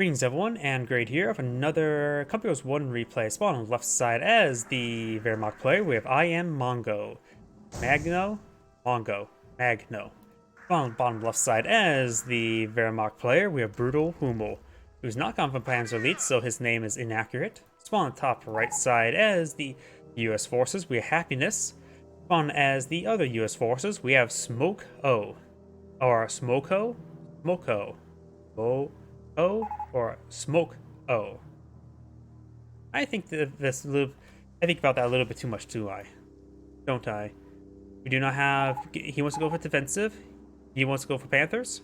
Greetings everyone, and Grade here of another Company Wars 1 replay. Spawn on the left side as the Wehrmacht player, we have I am Mongo. Magno? Mongo. Magno. Spawn on the bottom left side as the Wehrmacht player, we have Brutal Hummel, who's not come from Panzer Elite, so his name is inaccurate. Spawn on the top right side as the US forces, we have Happiness. Spawn as the other US forces, we have Smoko. Or Smoko? Smoko. O or Smoke O. I think that I think about that a little bit too much, don't I? We do not have. He wants to go for defensive. He wants to go for Panthers.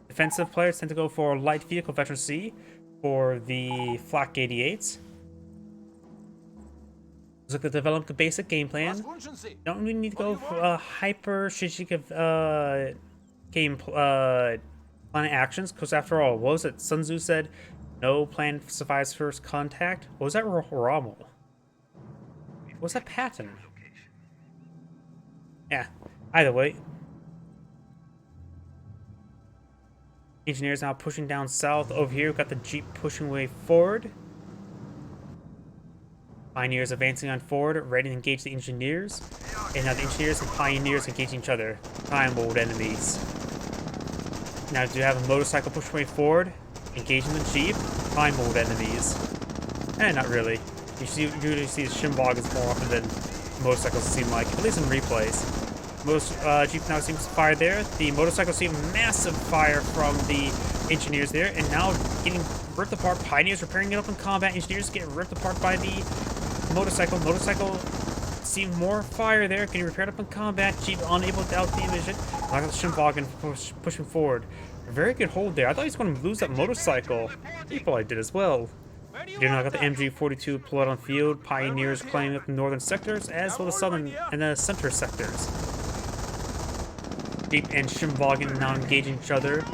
Defensive players tend to go for light vehicle veterancy for the Flak 88s. Let's look at develop the basic game plan. Don't really need to go for hyper strategic game plan actions, because after all, what was it? Sun Tzu said, no plan survives first contact. What was that? Rommel? What was that Patton? Yeah, either way. Engineers now pushing down south. Over here, we've got the Jeep pushing way forward. Pioneers advancing on forward, ready to engage the engineers. And now the engineers and pioneers engaging each other. Time old enemies. Now do you have a motorcycle push way forward, engaging the Jeep, time old enemies. Not really. You usually see the Shimboggans more often than motorcycles seem like, at least in replays. Most Jeep now seems to fire there. The motorcycles see massive fire from the engineers there, and now getting ripped apart. Pioneers repairing it up in combat. Engineers get ripped apart by the motorcycle. Motorcycle see more fire there, getting repaired up in combat. Jeep unable to out the vision. Now got the Shimboggin pushing forward. A very good hold there. I thought he was going to lose that motorcycle. He probably did as well. You now got the MG42 pulled on field. Pioneers claiming up the northern sectors as well as the southern and the center sectors. Jeep and Shimboggin now engaging each other.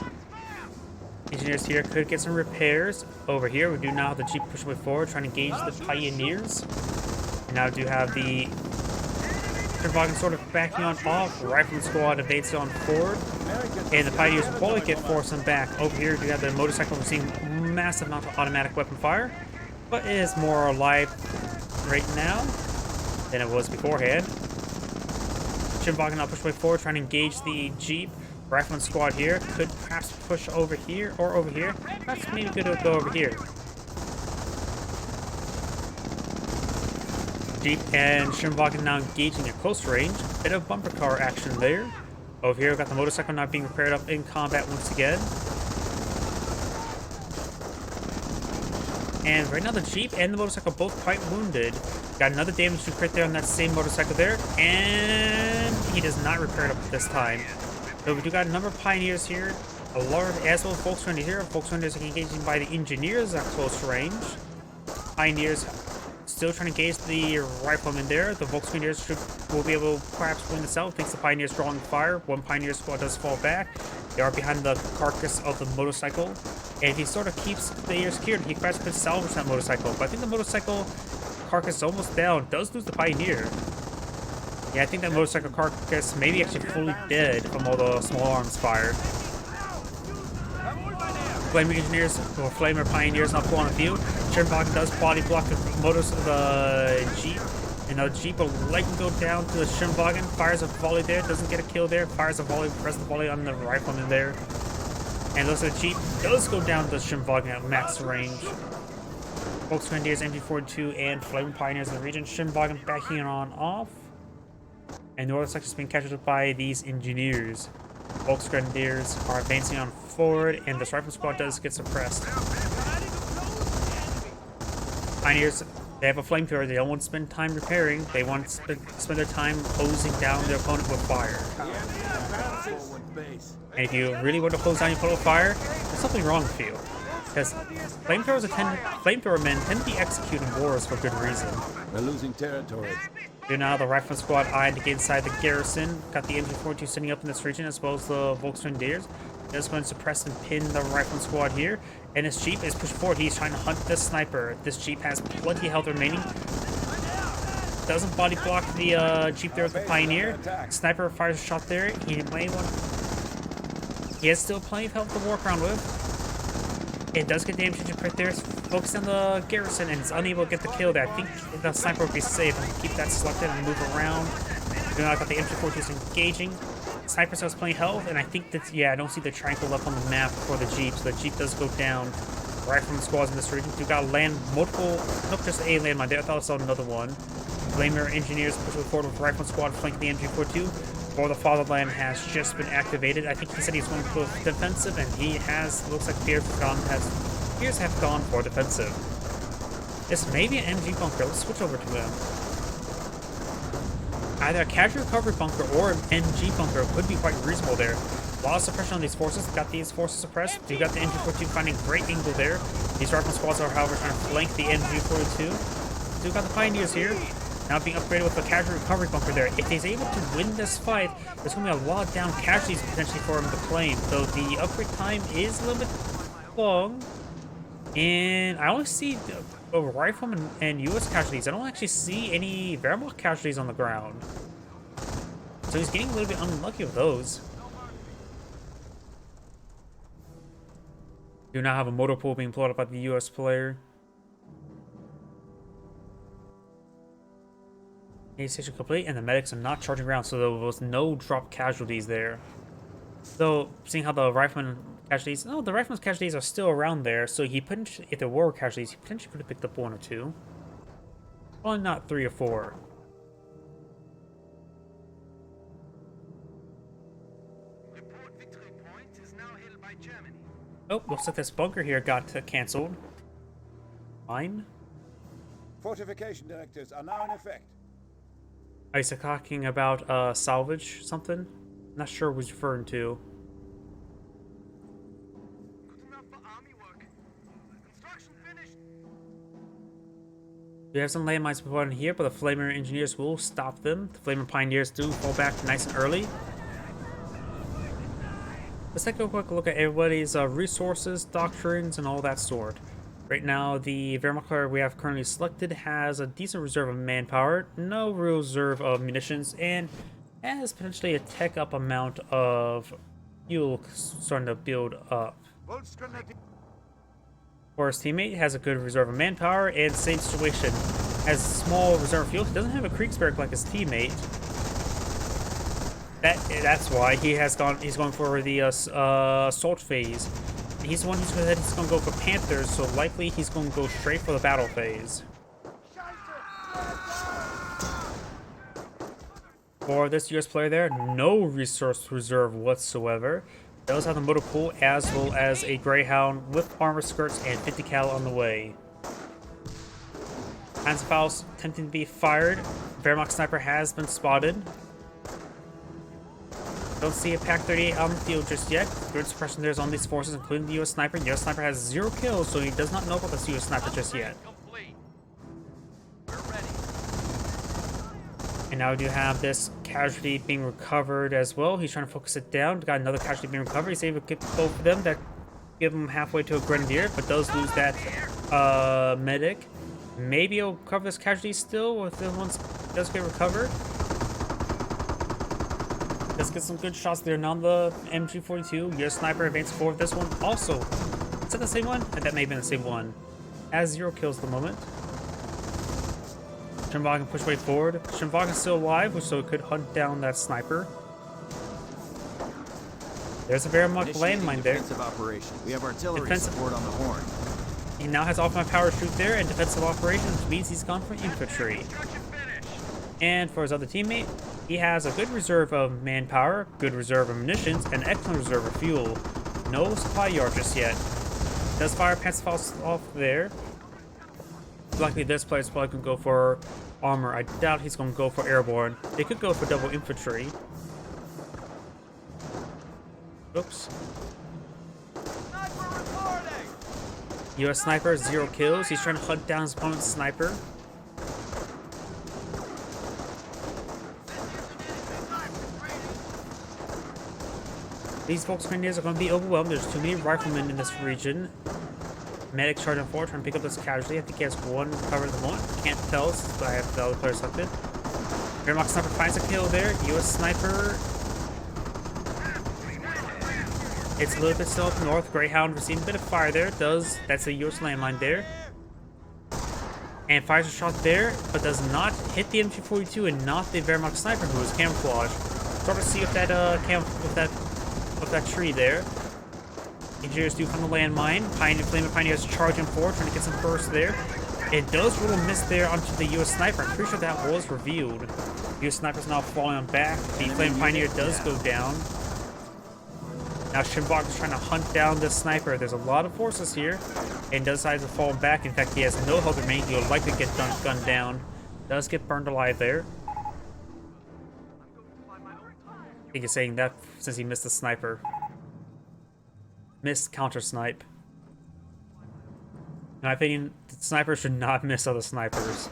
Engineers here could get some repairs. Over here, we do now have the Jeep pushing way forward, trying to engage the Pioneers. And now do have the Shimboggin sort of backing on off. Rifleman squad evades on forward. And the Pioneers will probably get forced back. Over here, you have the motorcycle receiving massive amount of automatic weapon fire. But it is more alive right now than it was beforehand. Shimboggin now push way forward, trying to engage the Jeep. Rifleman squad here could perhaps push over here or over here. Perhaps maybe good to go over here. Jeep and Shimboggin now engaging at close range. Bit of bumper car action there. Over here, we've got the motorcycle now being repaired up in combat once again. And right now the Jeep and the motorcycle both quite wounded. Got another damage to crit there on that same motorcycle there. And he does not repair it up this time. So we do got a number of Pioneers here. A large as well as Volkswagen here. Volkswagen are engaging by the engineers at close range. Pioneers still trying to engage the riflemen there. The Volkswagen will be able to perhaps win this out thanks to Pioneers drawing fire. One Pioneer squad does fall back. They are behind the carcass of the motorcycle. And if he sort of keeps the air secured, he perhaps could salvage that motorcycle. But I think the motorcycle carcass is almost down. Does lose the Pioneer. Yeah, I think that motorcycle carcass may be actually fully dead from all the small arms fired. Flamer engineers or Flamer Pioneers not pull on the field. Shimboggin does body block the Jeep. And the Jeep will likely go down to the Shimboggin. Fires a volley there, doesn't get a kill there. Fires a volley, press the volley on the rifleman there. And looks like the Jeep does go down to the Shimboggin at max range. Volkswagen MG42 and Flamer Pioneers in the region. Shimboggin backing on off. And the northern section is being captured by these engineers. Volksgrenadiers are advancing on forward, and this rifle squad does get suppressed. Pioneers, they have a flamethrower. They don't want to spend time repairing. They want to spend their time hosing down their opponent with fire. And if you really want to hose down your opponent with fire, there's something wrong with you. Because flamethrower men tend to be executed in wars for good reason. We're losing territory. Here now, the rifleman squad eyeing to get inside the garrison. Got the MG42 sitting up in this region, as well as the Volksgrenadiers. Just going to suppress and pin the rifleman squad here. And his Jeep is pushed forward. He's trying to hunt this sniper. This Jeep has plenty of health remaining. Doesn't body block the Jeep there with the Pioneer. Sniper fires a shot there. He has still plenty of health to walk around with. It does get damage to right there. It's focused on the garrison and is unable to get the kill there. I think the sniper will be safe and keep that selected and move around. You know, I got the MG42 engaging. Sniper still has plenty of health, and I think that, yeah, I don't see the triangle left on the map for the Jeep, so the Jeep does go down right from the squads in this region. You got land multiple, nope, just a landmine there. I thought I saw another one. Flamer engineers push forward with rifle squad flanking the MG42. Or the Fatherland has just been activated. I think he said he's going to go defensive, and he has, looks like Fears have gone for defensive. This may be an MG bunker. Let's switch over to him. Either a casual recovery bunker or an MG bunker could be quite reasonable there. A lot of suppression on these forces. Got these forces suppressed. You got the MG42 finding great angle there. These rifle squads are, however, trying to flank the MG42. You got the Pioneers here. Now being upgraded with a casual recovery bunker there. If he's able to win this fight, there's going to be a lot of down casualties potentially for him to claim. Though the upgrade time is a little bit long. And I only see riflemen and US casualties. I don't actually see any Wehrmacht casualties on the ground. So he's getting a little bit unlucky with those. Do not have a motor pool being pulled up by the US player. A station complete, and the medics are not charging around, so there was no drop casualties there. So, seeing how the rifleman casualties, no, the rifleman's casualties are still around there, so he potentially, if there were casualties, he potentially could have picked up 1 or 2. Probably not 3 or 4. Report Victory Point is now held by Germany. Oh, looks like this bunker here got cancelled. Fine. Fortification directives are now in effect. Is he talking about salvage something? Not sure what he's referring to. Good enough for army work. Construction finished. We have some landmines put in here, but the Flamer engineers will stop them. The Flamer pioneers do fall back nice and early. Let's take a quick look at everybody's resources, doctrines, and all that sort. Right now, the Wehrmacht we have currently selected has a decent reserve of manpower, no real reserve of munitions, and has potentially a tech-up amount of fuel starting to build up. Or his teammate has a good reserve of manpower, and same situation, has small reserve of fuel. He doesn't have a Kriegsberg like his teammate. That's why he's going for the assault phase. He's the one who said he's going to go for Panthers, so likely he's going to go straight for the battle phase. For this US player there, no resource reserve whatsoever. Does have the motor pool as well as a Greyhound with armor skirts and 50 cal on the way. Panzerfaust attempting to be fired. Wehrmacht sniper has been spotted. Don't see a Pac-38 on the field just yet. Good suppression there's on these forces, including the US sniper. The US sniper has 0 kills, so he does not know about this US sniper just yet. And now we do have this casualty being recovered as well. He's trying to focus it down. Got another casualty being recovered. He's able to get both of them. That give him halfway to a grenadier, but does lose that medic. Maybe he'll cover this casualty still if this one does get recovered. Let's get some good shots there. Now the MG42, your sniper advanced forward. This one also. Is that the same one? That may have been the same one. Has 0 kills at the moment. Schimwagen push way forward. Schimwagen's still alive, so it could hunt down that sniper. There's a Wehrmacht landmine there. Defensive operation. We have artillery support on the horn. He now has off-my power shoot there and defensive operations, which means he's gone for infantry. And for his other teammate, he has a good reserve of manpower, good reserve of munitions, and excellent reserve of fuel. No supply yard just yet. Does fire Panzerfaust off there. Likely this player's probably going to go for armor. I doubt he's going to go for airborne. They could go for double infantry. Oops. US sniper, 0 kills. He's trying to hunt down his opponent's sniper. These Volksgrenadiers are going to be overwhelmed. There's too many riflemen in this region. Medic charging forward, trying to pick up this casualty. I think he has 1 covered at the moment. Can't tell, but I have the other player selected. Wehrmacht sniper finds a kill there. US sniper. It's a little bit still up north. Greyhound receiving a bit of fire there. That's a US landmine there. And fires a shot there, but does not hit the MG42 and not the Wehrmacht sniper who is camouflaged. Sort of see with that with that tree there. Engineers do find the landmine. Flaming Pioneer is charging forward, trying to get some burst there. It does roll a miss there onto the US sniper. I'm pretty sure that was revealed. US sniper's now falling on back. The Flaming Pioneer does go down. Now Shimbok is trying to hunt down the sniper. There's a lot of forces here, and does decide to fall back. In fact, he has no health remaining. He'll likely get gunned down. Does get burned alive there. I think he's saying that since he missed the sniper. Missed counter snipe. In my opinion, the sniper should not miss other snipers.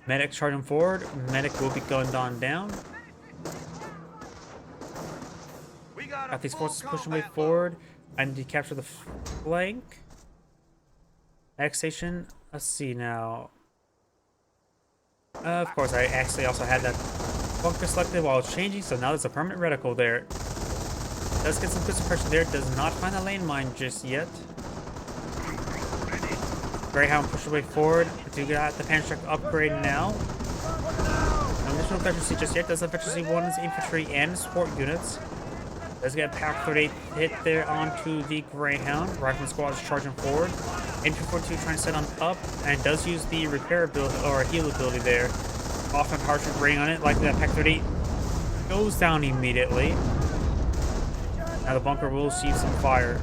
Medic charging forward. Medic will be gunned on down. Got these forces pushing way forward. I need to capture the flank. Next station. Let's see now. Of course, I actually also had that bunker selected while changing, so now there's a permanent reticle there. Does get some good suppression there. Does not find a landmine just yet. Greyhound pushes way forward. Do got the Panzer upgrade now. No additional efficiency just yet. Does efficiency one's infantry and support units. Does get a Pack 38 hit there onto the Greyhound. Rifleman squad is charging forward. MG42 trying to set on up, and does use the repair ability or heal ability there. Often harsher rating on it, like that Pack 38 goes down immediately. Now the bunker will receive some fire.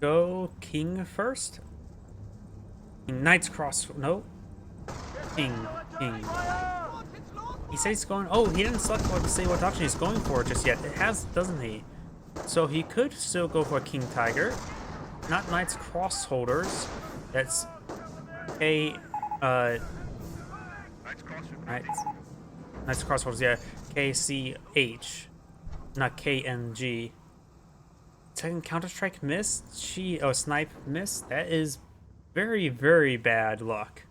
Go King first. Knight's Cross. No. King. He said he's going. Oh, he didn't select what to say what option he's going for just yet. It has, doesn't he? So he could still go for a King Tiger. Not Knight's Cross holders. That's a Knight's Cross holders. Yeah, KCH, not KNG. Second Counter-Strike miss. Snipe miss. That is very, very bad luck.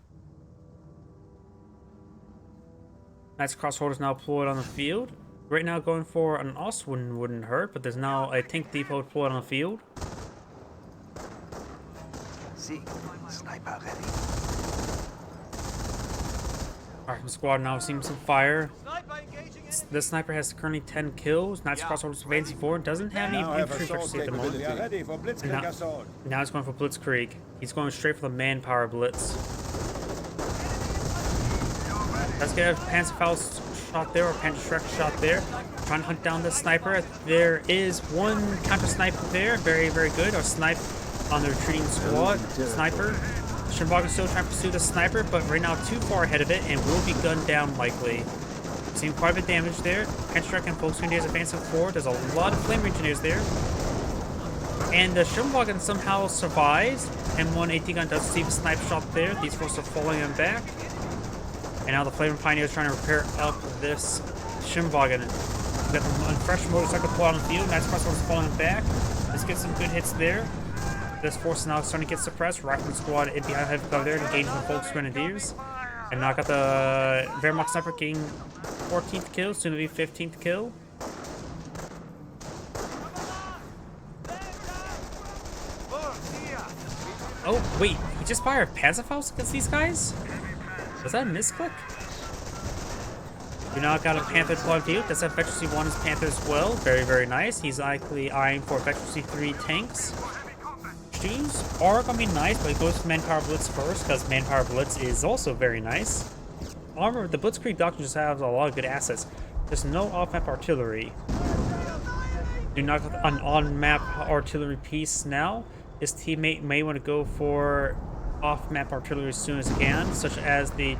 Knight's Crossholders now deployed on the field. Right now going for an Os wouldn't hurt, but there's now a tank depot deployed on the field. See, sniper ready. Alright, squad now seeing some fire. This sniper has currently 10 kills. Knight's Crossholders advancing forward. Doesn't have any infantry efficiency at the moment. Now he's going for Blitzkrieg. He's going straight for the manpower blitz. Let's get a Panzerfaust shot there, or Panzerschreck shot there. Trying to hunt down the sniper. There is one counter snipe there. Very, very good. Or snipe on the retreating squad. Sniper. Schimbaga still trying to pursue the sniper, but right now too far ahead of it and will be gunned down likely. Seeing quite a bit of damage there. Panzerschreck and Volkswagen is advancing forward. There's a lot of flame engineers there. And the Schimwagen somehow survives. M1 AT gun does receive a snipe shot there. These forces are falling him back. And now the Flaming Pioneer is trying to repair up this Schimwagen. Got the fresh motorcycle pull on the field. Knight's Crossholders is falling back. Let's get some good hits there. This force is now starting to get suppressed. Rifleman squad in behind heavy cover there, engaging the Volks Grenadiers. And now got the Wehrmacht sniper getting 14th kill, soon to be 15th kill. Oh, wait, he just fired a Panzerfaust against these guys? Was that a misclick? We now got a Panther deployed field. That's Efficiency 1 is Panther as well. Very, very nice. He's likely eyeing for Efficiency 3 tanks. Shoes are gonna be nice, but he goes for Manpower Blitz first, because Manpower Blitz is also very nice. Armor, the Blitzkrieg Doctrine just has a lot of good assets. There's no off-map artillery. Do not have an on-map artillery piece now. His teammate may want to go for off-map artillery as soon as he can, such as the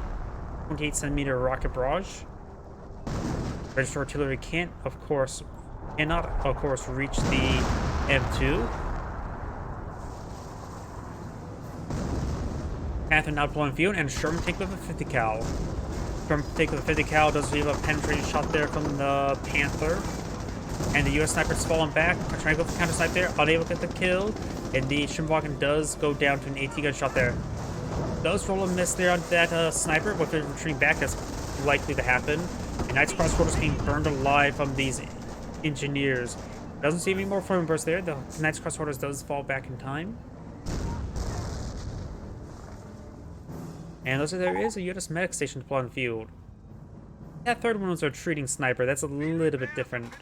28cm rocket barrage. Registered artillery cannot, of course, reach the M2. Panther now deploying field, and Sherman tank with a 50 cal. From particular 50 cal does leave a penetrating shot there from the Panther. And the US sniper's fallen back, trying to go for counter snipe there, unable to get the kill. And the Shimwagon does go down to an AT gun shot there. Does roll a miss there on that sniper, but they're retreating back, that's likely to happen. And Knight's Crossquarters getting burned alive from these engineers. Doesn't see any more flame bursts there. The Knight's Crossquarters does fall back in time. And looks like there is a US medic station deployed on the field. That third one was a retreating sniper. That's a little bit different.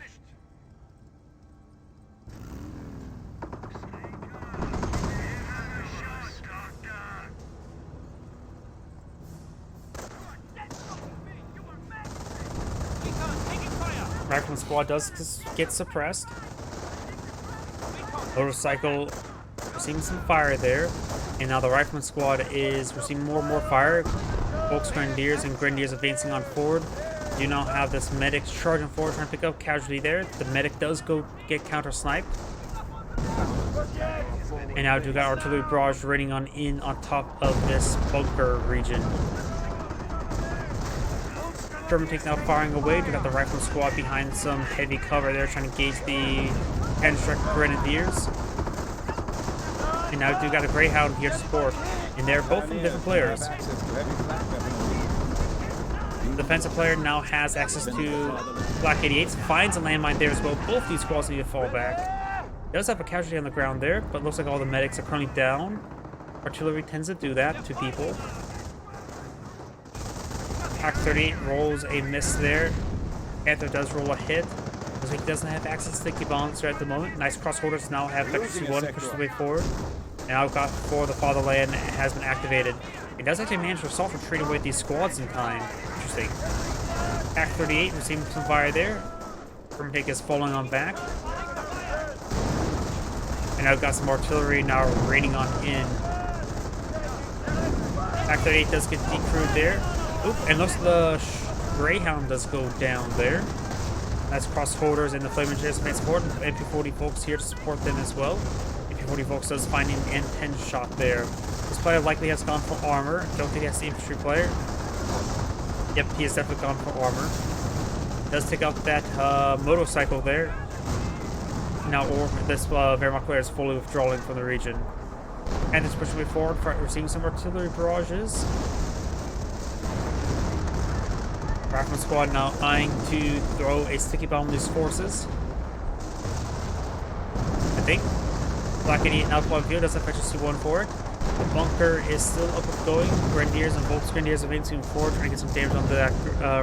Rifleman squad does get suppressed. Motorcycle receiving some fire there. And now the Rifleman squad is receiving more and more fire. Volks Grenadiers and Grenadiers advancing on forward. You now have this medic charging forward, trying to pick up casualty there. The medic does go get counter-sniped. And now we got artillery barrage raining on in on top of this bunker region. German tank now firing away. We got the Rifleman squad behind some heavy cover there, trying to engage the Construct Grenadiers. And now we got a Greyhound here to support. And they're both from different players. The defensive player now has access to Black 88s, finds a landmine there as well. Both these squads need to fall back. Does have a casualty on the ground there, but looks like all the medics are currently down. Artillery tends to do that to people. Pack 38 rolls a miss there. Panther does roll a hit. Looks like he doesn't have access to sticky bombs right at the moment. Nice crossholders now have Vector C1 pushed the way forward. Now got for the Fatherland has been activated. It does actually manage to assault retreat away these squads in time. Interesting. Pack 38 receiving some fire there. German tank is falling on back. And now we've got some artillery now raining on in. Pack 38 does get decrewed there. Oop, and looks like the Greyhound does go down there. That's crossholders and the Flame Engineers main support. MP40 folks here to support them as well. MP40 folks does find an N10 shot there. This player likely has gone for armor. Don't think that's the infantry player. Yep, he has definitely gone for armor. Does take out that motorcycle there. Now, this Wehrmacht player is fully withdrawing from the region. And it's pushing way forward, receiving some artillery barrages. Rifleman squad now eyeing to throw a sticky bomb on these forces. I think. Black 88 now deploying field does have Vector C1 for it. The bunker is still up and going. Grenadiers and Volks Grenadiers advancing forward, trying to get some damage onto that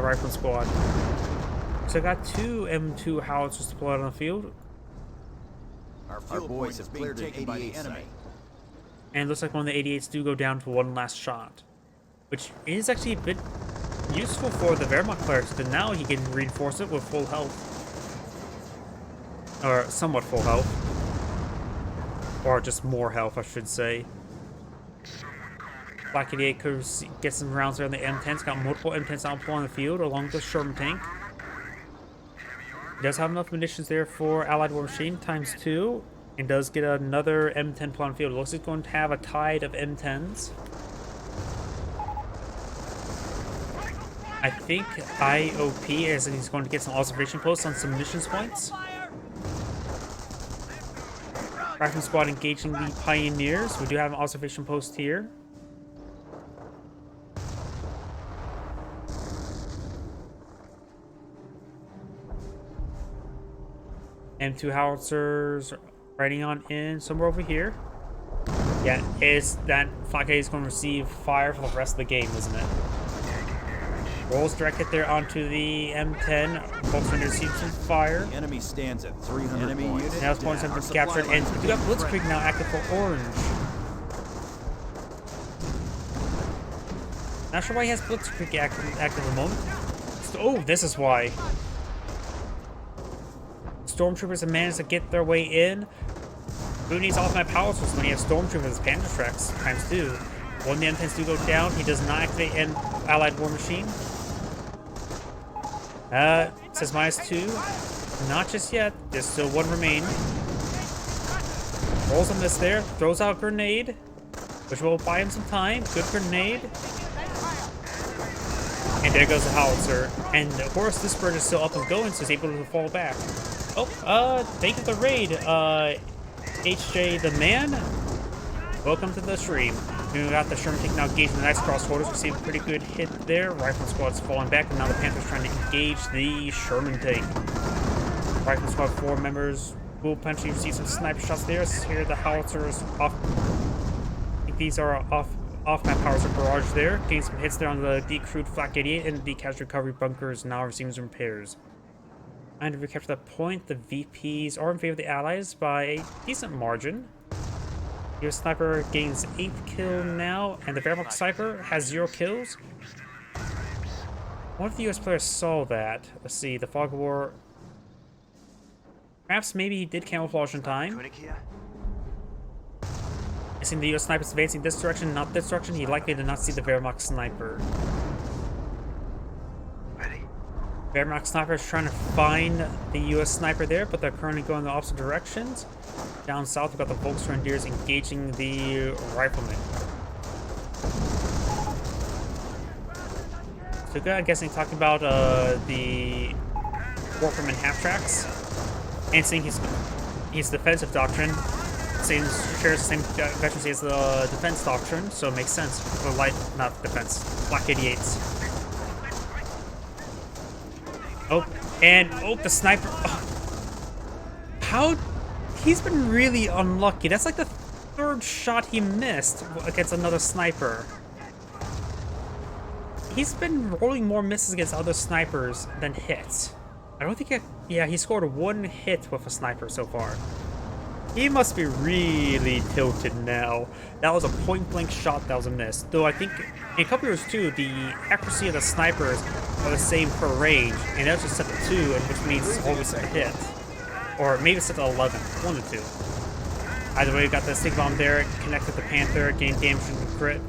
Rifleman squad. So I got two M2 howitzers deployed on the field. Our boys have cleared an 88 enemy. And it looks like one of the 88s do go down for one last shot. Which is actually a bit useful for the Wehrmacht clerics, but now he can reinforce it with full health. Or somewhat full health. Or just more health, I should say. Black 88 could get some rounds there on the M10s. Got multiple M10s out on the field along with the Sherman tank. He does have enough munitions there for Allied War Machine ×2. And does get another M10 plot on field. It looks like it's going to have a tide of M10s. I think IOP is he's going to get some observation posts on some missions points. Rifleman squad engaging the Pioneers. We do have an observation post here. M2 howitzers riding on in somewhere over here. Yeah, is that Flak is going to receive fire for the rest of the game, isn't it? Rolls direct hit there onto the M10. Folks going to receive some fire. The enemy stands at 300 enemy points. Now his points have been captured, and we got Blitzkrieg now active for orange. Not sure why he has Blitzkrieg active at the moment. Oh, this is why. Stormtroopers have managed to get their way in. Who needs all my power sources when he has Stormtroopers Panther Treks ×2? One of the M10s do go down. He does not activate an Allied War Machine. It says -2. Not just yet. There's still one remain. Rolls on this there. Throws out a grenade, which will buy him some time. Good grenade. And there goes the howitzer. And of course, this bird is still up and going, so he's able to fall back. Oh, thank you for the raid, HJ the man. Welcome to the stream. We got the Sherman taking out engaging the nice crossholders. Received a pretty good hit there. Rifle squad's falling back, and now the Panthers trying to engage the Sherman tank. Rifle squad 4 members will potentially receive some sniper shots there. Here the howitzers off. I think these are off-map howitzer barrage there. Getting some hits there on the decrewed Flak 88, and the casualty recovery bunkers now receiving some repairs. And to recapture that point, the VPs are in favor of the Allies by a decent margin. US sniper gains 8th kill now, and the Wehrmacht sniper has 0 kills. What if the US players saw that? Let's see, the fog war. Perhaps maybe he did camouflage in time. I see the US sniper is advancing this direction, not this direction. He likely did not see the Wehrmacht sniper. Wehrmacht sniper is trying to find the US sniper there, but they're currently going the opposite directions. Down south, we've got the Volksgrenadiers engaging the riflemen. So good, I'm guessing talking about the Warframen half-tracks. And saying his defensive doctrine. Shares the same veterancy as the defense doctrine, so it makes sense. For light, not defense. Black 88s. The sniper. Oh. How? He's been really unlucky. That's like the 3rd shot he missed against another sniper. He's been rolling more misses against other snipers than hits. I don't think he scored 1 hit with a sniper so far. He must be really tilted now. That was a point-blank shot that was a miss. Though I think in a couple years too, the accuracy of the snipers are the same per range, and that's just set to 2, which means it's always set to hit. Or maybe set to 11, 1 to 2. Either way, we got the stick bomb there, connected the Panther, gain damage from the crit.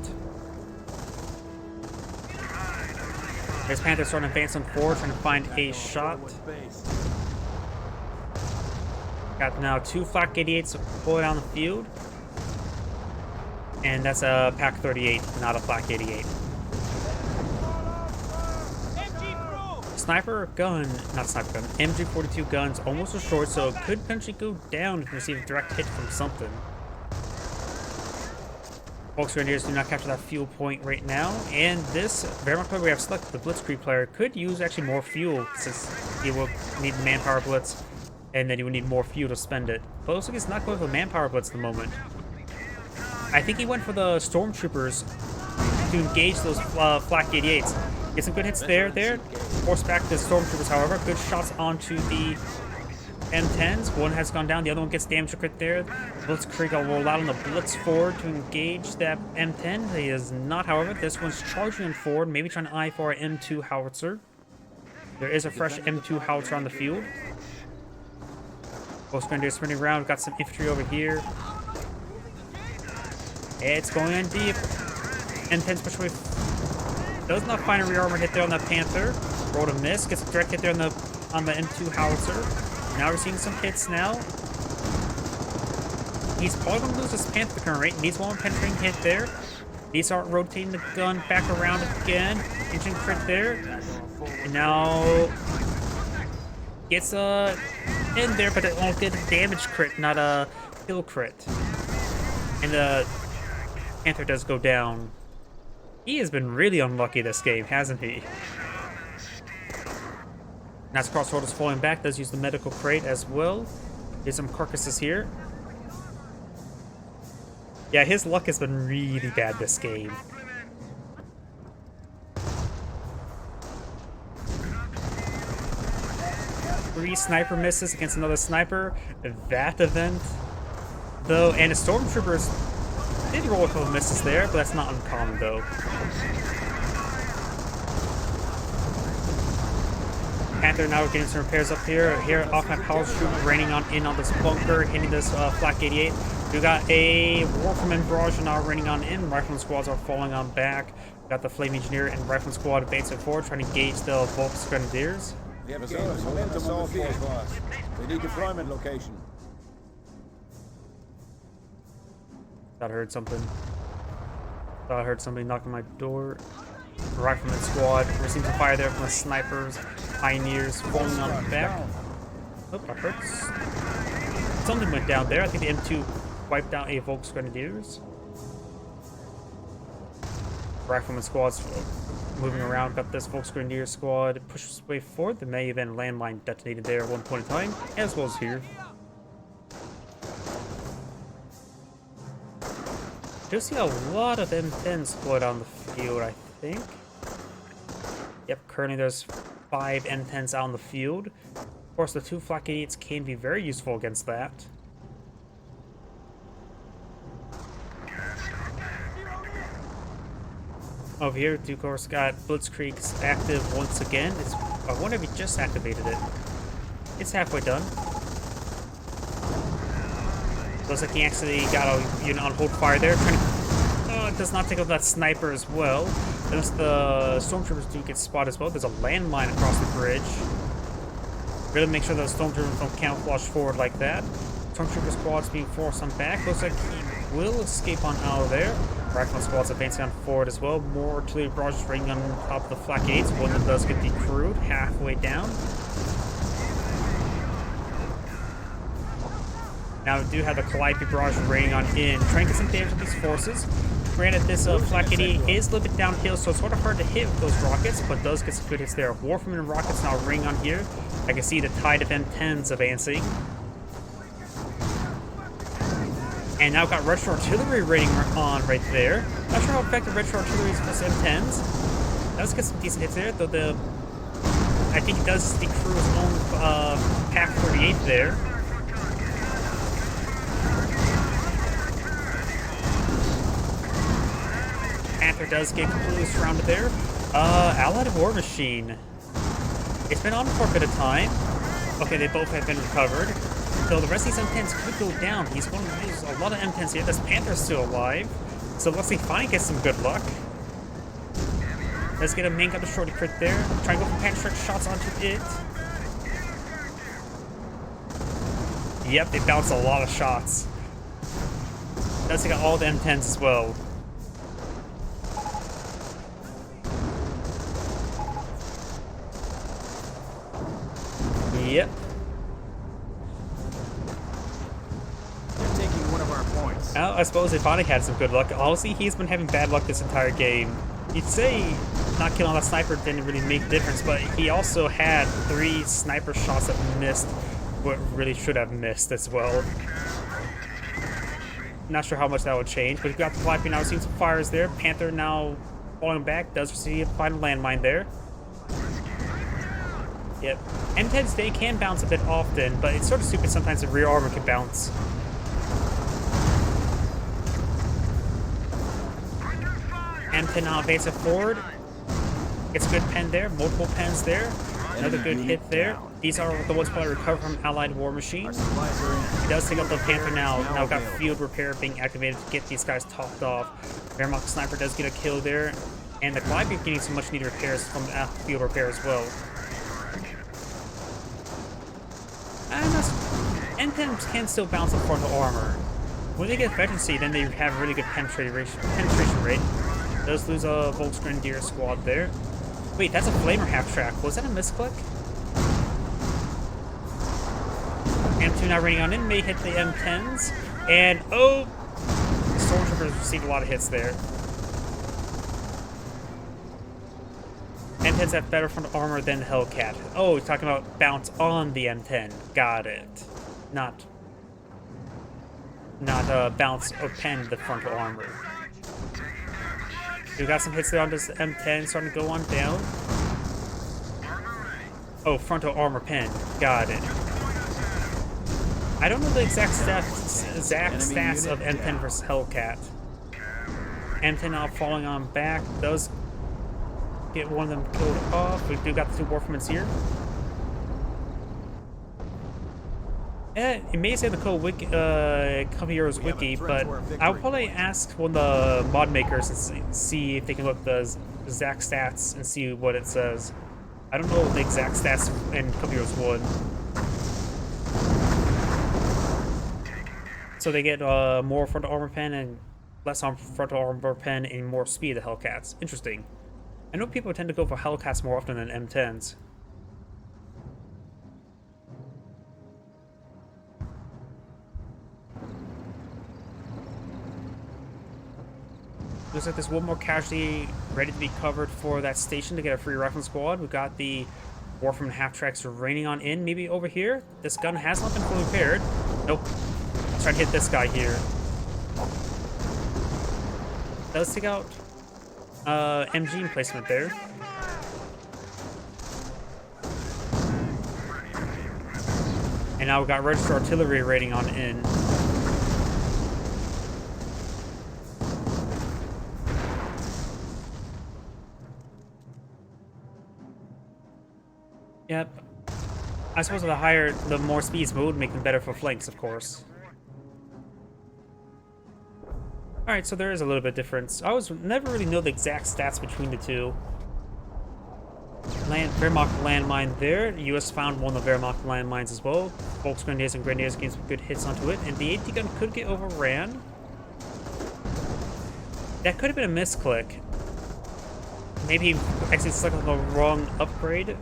There's Panther starting to advance on forward, trying to find a shot. Got now 2 Flak 88s pulling down the field. And that's a Pack 38, not a Flak 88. MG42 guns almost destroyed, so it could potentially go down if you receive a direct hit from something. Volksgrenadiers do not capture that fuel point right now, and this Wehrmacht player we have selected, the Blitzkrieg player, could use actually more fuel since he will need manpower blitz, and then he will need more fuel to spend it. But it looks like he's not going for manpower blitz at the moment. I think he went for the stormtroopers to engage those Flak 88s. Get some good hits there. Force back the stormtroopers, however. Good shots onto the M10s. One has gone down, the other one gets damage crit there. Blitzkrieg will roll out on the blitz forward to engage that M10. He is not, however. This one's charging him forward, maybe trying to eye for an M2 howitzer. There is a fresh M2 howitzer on the field. Volksgrenadiers sprinting around. We've got some infantry over here. It's going in deep. M10's push away. Does not find a rearmor hit there on that Panther. Rolled a miss. Gets a direct hit there on the M2 howitzer. Now we're seeing some hits now. He's probably going to lose his Panther at the current rate. Needs one penetrating hit there. These are rotating the gun back around again. Engine crit there. And now gets in there, but it won't get a damage crit, not a kill crit. And the Panther does go down. He has been really unlucky this game, hasn't he? Now crossroad is falling back, does use the medical crate as well. There's some carcasses here. Yeah, his luck has been really bad this game. Three sniper misses against another sniper. That event, though, and the stormtroopers did roll a couple of misses there, but that's not uncommon, though. Panther now getting some repairs up here. Here, off my power shoot, raining in on this bunker, hitting this Flak 88. We got a Warframen barrage now raining on in. Rifleman squads are falling on back. We got the Flame Engineer and Rifleman squad advancing forward, trying to engage the Volksgrenadiers. We have gained momentum on the field. We need deployment location. Thought I heard something. Thought I heard somebody knocking my door. Rifleman squad receiving some fire there from the snipers, pioneers falling on the back. Oh, that hurts. Something went down there. I think the M2 wiped out a Volksgrenadiers. Rifleman squad's moving around. Got this Volksgrenadier squad pushes its way forward. The may event landmine detonated there at one point in time, as well as here. Do see a lot of M10s split on the field, I think. Yep, currently there's 5 M10s out on the field. Of course, the 2 flak 88s can be very useful against that. Over here, of course, got Blitzkrieg's active once again. I wonder if he just activated it. It's halfway done. Looks like he actually got a unit on hold fire there. It does not take out that sniper as well. Notice the stormtroopers do get spotted as well. There's a landmine across the bridge. Really make sure those stormtroopers don't camouflage forward like that. Stormtrooper squad's being forced on back. Looks like he will escape on out of there. Rifleman squad's advancing on forward as well. More artillery barrages raining on top of the flak 8s. One that does get decrewed halfway down. Now we do have the Calliope barrage raining on in, trying to get some damage with these forces. Granted, this flak 88 is a little bit downhill, so it's sort of hard to hit with those rockets, but does get some good hits there. Warfman rockets now raining on here. I can see the tide of M10s advancing. And now got retro artillery raining on right there. Not sure how effective retro artillery is versus M10s. Does get some decent hits there, though I think he does decrew his own Pack 48 there. Panther does get completely surrounded there. Allied War Machine. It's been on for a bit of time. Okay, they both have been recovered. So the rest of these M10s could go down. He's going to lose a lot of M10s here. This Panther's still alive. So let's see if finally gets some good luck. Let's get a main gun to shorty crit there. Try and go for Panther strike shots onto it. Yep, they bounced a lot of shots. Does take out all the M10s as well. Yep. They're taking one of our points. Well, I suppose they finally had some good luck. Honestly, he's been having bad luck this entire game. You'd say not killing that sniper didn't really make a difference, but he also had 3 sniper shots that missed what really should have missed as well. Not sure how much that would change, but we've got the Calliope now seeing some fires there. Panther now falling back, does receive a final landmine there. Yep. M10s, they can bounce a bit often, but it's sort of stupid sometimes the rear armor can bounce. M10 now advancing forward. Gets a good pen there, multiple pens there. Another good hit there. These are the ones probably recovered from Allied War Machine. He does take out the Panther now. Now got field repair being activated to get these guys topped off. Wehrmacht Sniper does get a kill there. And the Calliope getting some much needed repairs from the field repair as well. M10s can still bounce on frontal armor. When they get veterancy, then they have a really good penetration rate. Does lose a Volksgrenadier squad there. Wait, that's a Flamer half-track. Was that a misclick? M2 now raining on in, may hit the M10s. And, oh! The Stormtroopers received a lot of hits there. M10s have better front armor than Hellcat. Oh, he's talking about bounce on the M10. Got it. Not bounce or pen the frontal armor. We got some hits there on this M10, starting to go on down. Oh, frontal armor pen. Got it. I don't know the exact stats of M10 versus Hellcat. M10 now falling on back. Does get one of them killed off. We do got the 2 Warfmans here. It may say the code wiki, Company Heroes Wiki, but I'll probably ask one of the mod makers and see if they can look at the exact stats and see what it says. I don't know the exact stats in Company Heroes 1. So they get more frontal armor pen and less frontal armor pen and more speed of Hellcats. Interesting. I know people tend to go for Hellcats more often than M10s. Looks like there's one more casualty ready to be covered for that station to get a free rifle squad. We've got the Warframe half-tracks raining on in. Maybe over here? This gun has not been fully repaired. Nope. Let's try to hit this guy here. Let's take out MG emplacement there. And now we've got registered artillery raiding on in. Yep. I suppose the more speeds would make them better for flanks, of course. Alright, so there is a little bit of difference. I never really know the exact stats between the two. Wehrmacht landmine there. The US found one of the Wehrmacht landmines as well. Volksgrenadiers and Grenadiers getting some good hits onto it. And the AT gun could get overran. That could have been a misclick. Maybe he actually selected the wrong upgrade.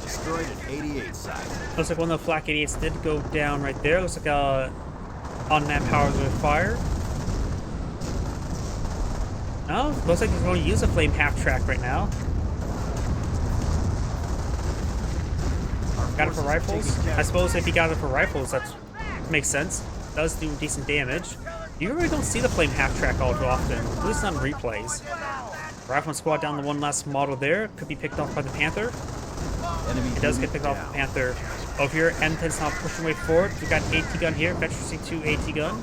Destroyed an 88 side. Looks like one of the flak 88s did go down right there. Looks like on-map powers with fire. Oh, looks like he's going to use a flame half-track right now. Got it for rifles? I suppose if he got it for rifles, that makes sense. Does do decent damage. You really don't see the flame half-track all too often, at least on replays. Rifleman squad down the one last model there. Could be picked off by the Panther. It does get picked off the Panther. Over here, M10's now pushing way forward. We've got AT gun here, Veteran C2 AT gun.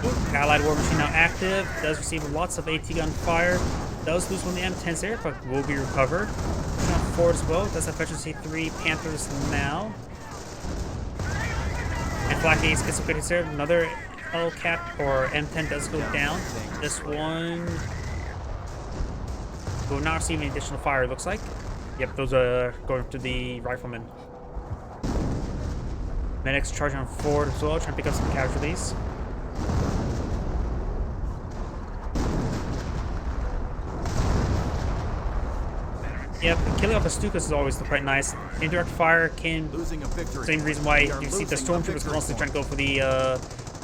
Ooh, Allied War Machine now active. Does receive lots of AT gun fire. Does lose one of the M10s there, but will be recovered. Pushing on forward as well. Does have Veteran C3 Panthers now. And Flak Ace gets some good hits there. Another Hellcat or M10 does go down. This one will not receive any additional fire, it looks like. Yep, those are going to the riflemen. Medics charging on forward as well, trying to pick up some casualties. Yep, killing off the Stukas is always quite nice. Indirect fire can... Same reason why you see the Stormtroopers constantly trying to go for the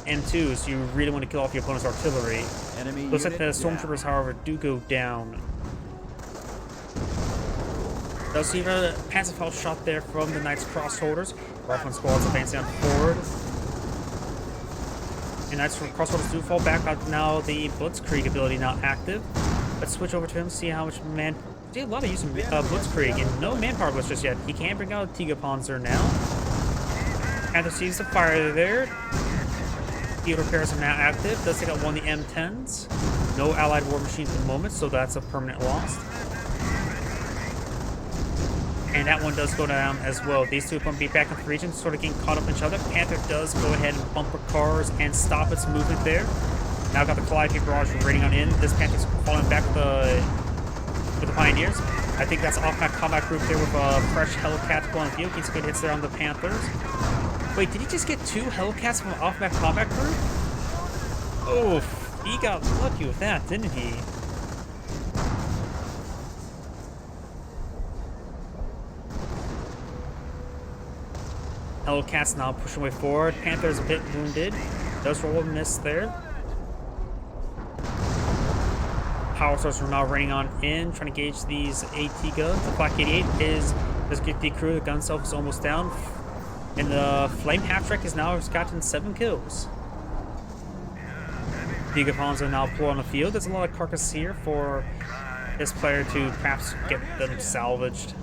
M2s. You really want to kill off your opponent's artillery. Looks like the Stormtroopers, however, do go down. Does see a Panzerfaust shot there from the Knights Crossholders. Rifleman squads advancing on forward. And Knights Crossholders do fall back, but now the Blitzkrieg ability now active. Let's switch over to him, see how much man... See a lot of using Blitzkrieg, and no manpower blitz just yet. He can bring out Tiga Panzer now. Panther sees the fire there. Field repairs are now active. Does take out one of the M10s. No Allied War Machines at the moment, so that's a permanent loss. And that one does go down as well. These two are going to be back in the region, sort of getting caught up in each other. Panther does go ahead and bumper cars and stop its movement there. Now got the Calliope barrage raiding on in. This Panther's falling back with the Pioneers. I think that's off-map combat group there with a fresh Hellcat going field. Gets good hits there on the Panthers. Wait, did he just get two Hellcats from off-map combat group? Oh, he got lucky with that, didn't he? Hellcat's now pushing way forward. Panther's a bit wounded. Does roll a miss there. Power sources are now raining on in, trying to gauge these AT guns. The Flak 88 does get the crew. The gun self is almost down. And the Flame Half-Track has now gotten 7 kills. The Gigapons are now pulled on the field. There's a lot of carcasses here for this player to perhaps get them salvaged.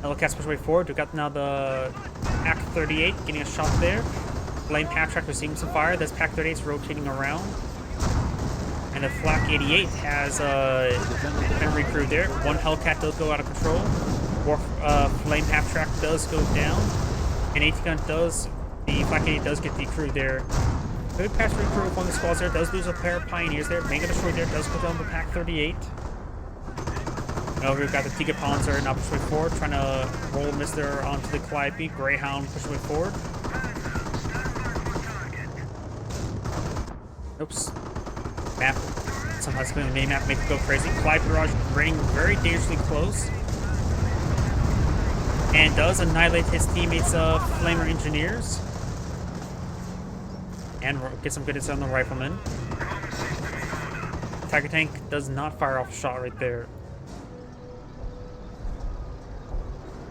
Hellcats push way forward. We've got now the Pack 38 getting a shot there. Flame Half-Track receiving some fire. This Pack 38 is rotating around. And the Flak 88 has been recruited there. One Hellcat does go out of control. Flame Half-Track does go down. And AT gun does, the Flak 88 does get decrewed there. Good pass recruit with one of the squads there. Does lose a pair of Pioneers there. Mega destroyed there. Does go down the Pack 38. Now we've got the Tiga Panzer now pushing forward, trying to roll Mister onto the Calliope. Greyhound pushing forward. Oops. Map. Sometimes the mini map makes it go crazy. Calliope Barrage running very dangerously close. And does annihilate his teammates' Flamer Engineers. And get some good hits on the Rifleman. Tiger Tank does not fire off a shot right there.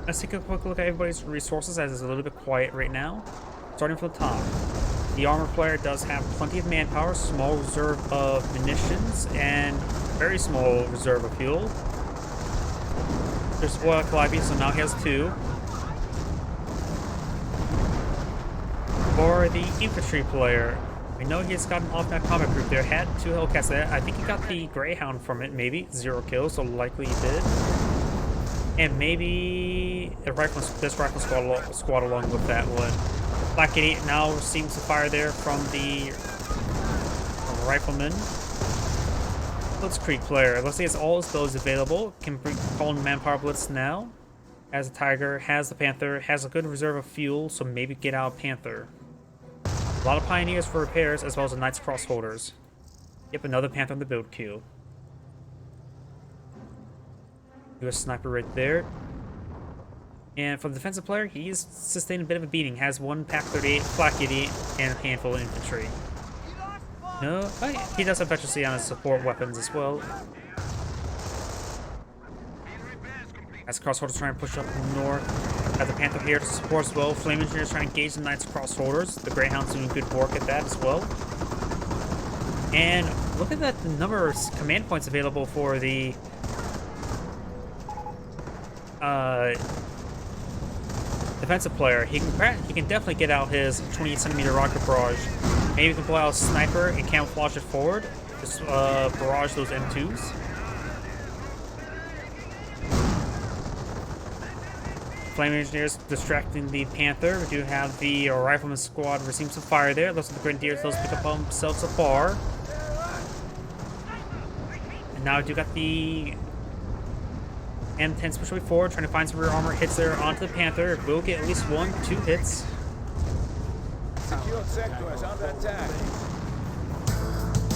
Let's take a quick look at everybody's resources as it's a little bit quiet right now. Starting from the top. The armor player does have plenty of manpower, small reserve of munitions, and very small reserve of fuel. There's spoiled Calliope, so now he has 2. For the infantry player, we know he's got an off-map combat group there. Had 2 Hellcats there. I think he got the Greyhound from it, maybe. 0 kills, so likely he did. And maybe a this rifle squad along with that one. Black 88 now seems to fire there from the Rifleman. Blitzkrieg player. Let's say it's all his those available. Can call in Manpower Blitz now. Has a Tiger, has the Panther, has a good reserve of fuel, so maybe get out Panther. A lot of Pioneers for repairs, as well as the Knights Crossholders. Yep, another Panther in the build queue. US Sniper right there. And for the defensive player, he's sustained a bit of a beating. Has 1 Pack 38, Flak 88, and a handful of infantry. No, he does have efficiency on his support weapons as well. As Crossholders trying to push up north. Got the Panther here to support as well. Flame Engineers trying to engage the Knights Crossholders. The Greyhound's doing good work at that as well. And look at that number of command points available for the defensive player. He can definitely get out his 28cm rocket barrage. Maybe he can pull out a sniper and camouflage it forward. Just barrage those M2s. Flame Engineers distracting the Panther. We do have the Rifleman squad receiving some fire there. Looks like the Grenadiers, those pick up on themselves a bar. And now we do got the M10s pushing forward, trying to find some rear armor hits there onto the Panther. It will get at least 1-2 hits. Secured sector is under attack.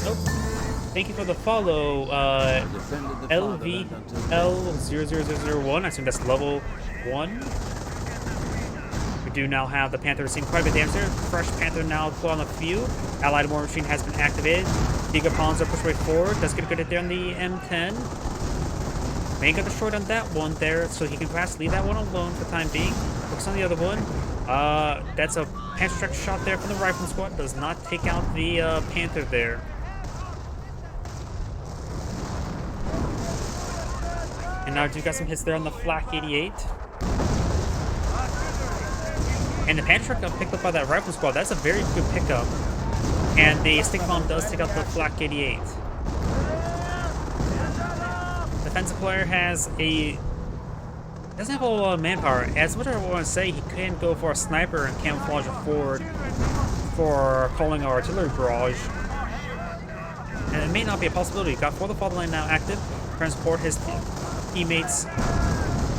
Nope. Thank you for the follow, LVL00001. I assume that's level 1. We do now have the Panther receiving quite a bit of damage there. Fresh Panther now full on the field. Allied War Machine has been activated. Giga Panzer push way forward. Does get a good hit there on the M10. May get destroyed on that one there, so he can perhaps leave that one alone for the time being. Focus on the other one. That's a Panther Strike shot there from the Rifleman squad. Does not take out the Panther there. And now do got some hits there on the Flak 88. And the Panther Strike got picked up by that Rifleman squad. That's a very good pickup. And the Stick Bomb does take out the Flak 88. Defensive player has doesn't have a lot of manpower. As much as I want to say, he can go for a sniper and camouflage it forward for calling an artillery barrage. And it may not be a possibility. Got For the Fatherland now active. Transport his teammates'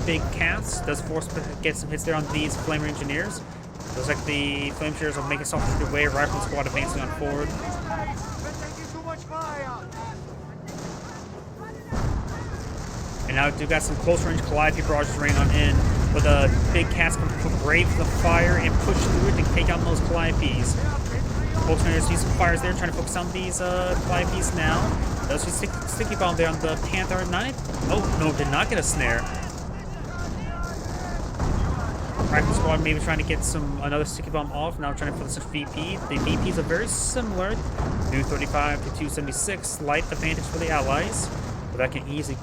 big cats. Does force get some hits there on these Flamer Engineers. Looks like the Flame Engineers will make a soft way. Rifleman squad advancing on forward. And now we do got some close range Calliope barrages raining on in, with a big cast can brave the fire and push through it to take out those Calliopes. Close range see some fires there, trying to focus on these Calliopes now. Does see sticky bomb there on the Panther 9. Oh no, did not get a snare. Rifle squad maybe trying to get another sticky bomb off. Now trying to put some VP. The VPs are very similar. 235 to 276, slight advantage for the allies, but that can easily